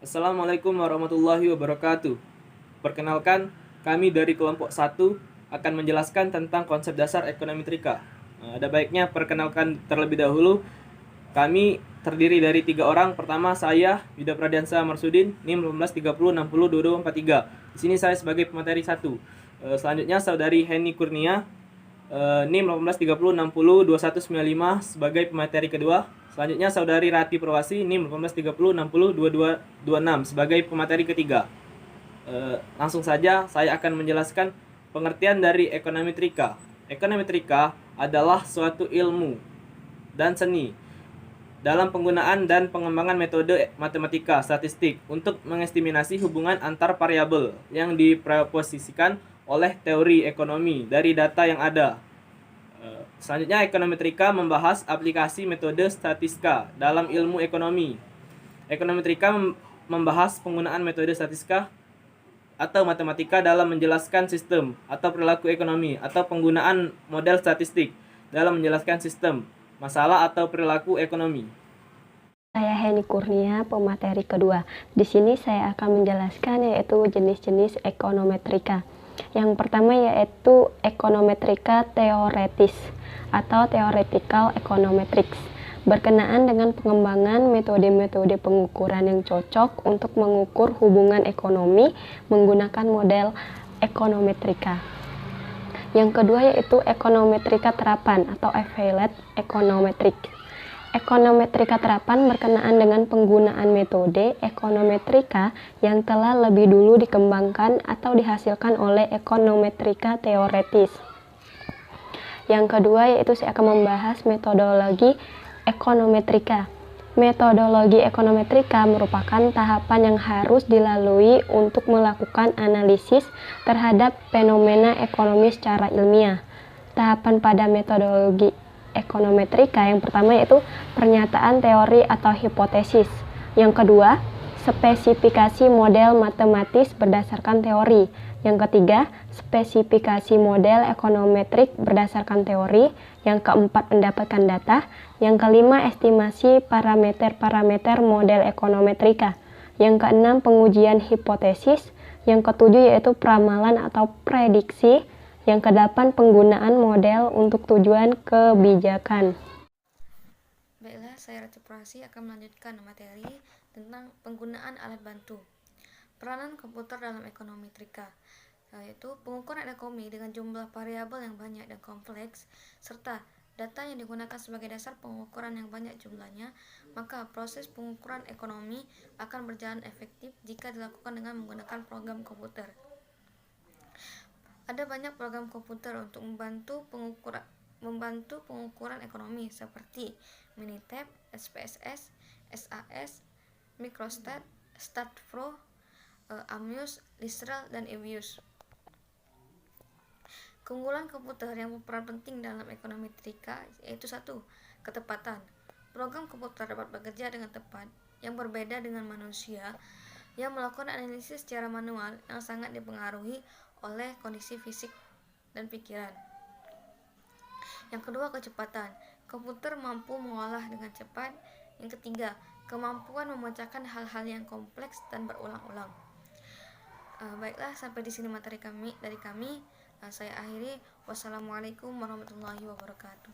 Assalamualaikum warahmatullahi wabarakatuh. Perkenalkan, kami dari kelompok 1 akan menjelaskan tentang konsep dasar ekonometrika. Ada baiknya perkenalkan terlebih dahulu. Kami terdiri dari 3 orang. Pertama, saya Yuda Pradiansa Marsudin, NIM 1830602243. Di sini saya sebagai pemateri 1. Selanjutnya saudari Heni Kurnia, NIM 1830602195 sebagai pemateri kedua. Selanjutnya saudari Rati Perwasi, NIM 1830602226 sebagai pemateri ketiga. Langsung saja saya akan menjelaskan pengertian dari ekonometrika. Ekonometrika adalah suatu ilmu dan seni dalam penggunaan dan pengembangan metode matematika statistik untuk mengestimasi hubungan antar variabel yang diproposisikan oleh teori ekonomi dari data yang ada. Selanjutnya, ekonometrika membahas aplikasi metode statistika dalam ilmu ekonomi. Ekonometrika membahas penggunaan metode statistika atau matematika dalam menjelaskan sistem atau perilaku ekonomi atau penggunaan model statistik dalam menjelaskan sistem, masalah atau perilaku ekonomi. Saya Heni Kurnia, pemateri kedua. Di sini saya akan menjelaskan yaitu jenis-jenis ekonometrika. Yang pertama yaitu ekonometrika teoretis atau theoretical econometrics, berkenaan dengan pengembangan metode-metode pengukuran yang cocok untuk mengukur hubungan ekonomi menggunakan model ekonometrika. Yang kedua yaitu ekonometrika terapan atau applied econometrics. Ekonometrika terapan berkenaan dengan penggunaan metode ekonometrika yang telah lebih dulu dikembangkan atau dihasilkan oleh ekonometrika teoretis. Yang kedua yaitu saya akan membahas metodologi ekonometrika. Metodologi ekonometrika merupakan tahapan yang harus dilalui untuk melakukan analisis terhadap fenomena ekonomi secara ilmiah. Tahapan pada metodologi ekonometrika yang pertama yaitu pernyataan teori atau hipotesis. Yang kedua, spesifikasi model matematis berdasarkan teori. Yang ketiga, spesifikasi model ekonometrik berdasarkan teori. Yang keempat, mendapatkan data. Yang kelima, estimasi parameter-parameter model ekonometrika. Yang keenam, pengujian hipotesis. Yang ketujuh yaitu peramalan atau prediksi. Yang kedelapan, penggunaan model untuk tujuan kebijakan. Baiklah, saya Rati Prasi akan melanjutkan materi tentang penggunaan alat bantu. Peranan komputer dalam ekonometrika, yaitu pengukuran ekonomi dengan jumlah variabel yang banyak dan kompleks, serta data yang digunakan sebagai dasar pengukuran yang banyak jumlahnya, maka proses pengukuran ekonomi akan berjalan efektif jika dilakukan dengan menggunakan program komputer. Ada banyak program komputer untuk membantu pengukuran ekonomi seperti Minitab, SPSS, SAS, Microstat, StatPro, Amuse, Listral, dan EBIUS. Keunggulan komputer yang berperan penting dalam ekonometrika yaitu 1. Ketepatan. Program komputer dapat bekerja dengan tepat, yang berbeda dengan manusia yang melakukan analisis secara manual yang sangat dipengaruhi oleh kondisi fisik dan pikiran. Yang kedua, kecepatan. Komputer mampu mengolah dengan cepat. Yang ketiga, kemampuan memecahkan hal-hal yang kompleks dan berulang-ulang. Baiklah, sampai di sini materi dari kami. Saya akhiri. Wassalamualaikum warahmatullahi wabarakatuh.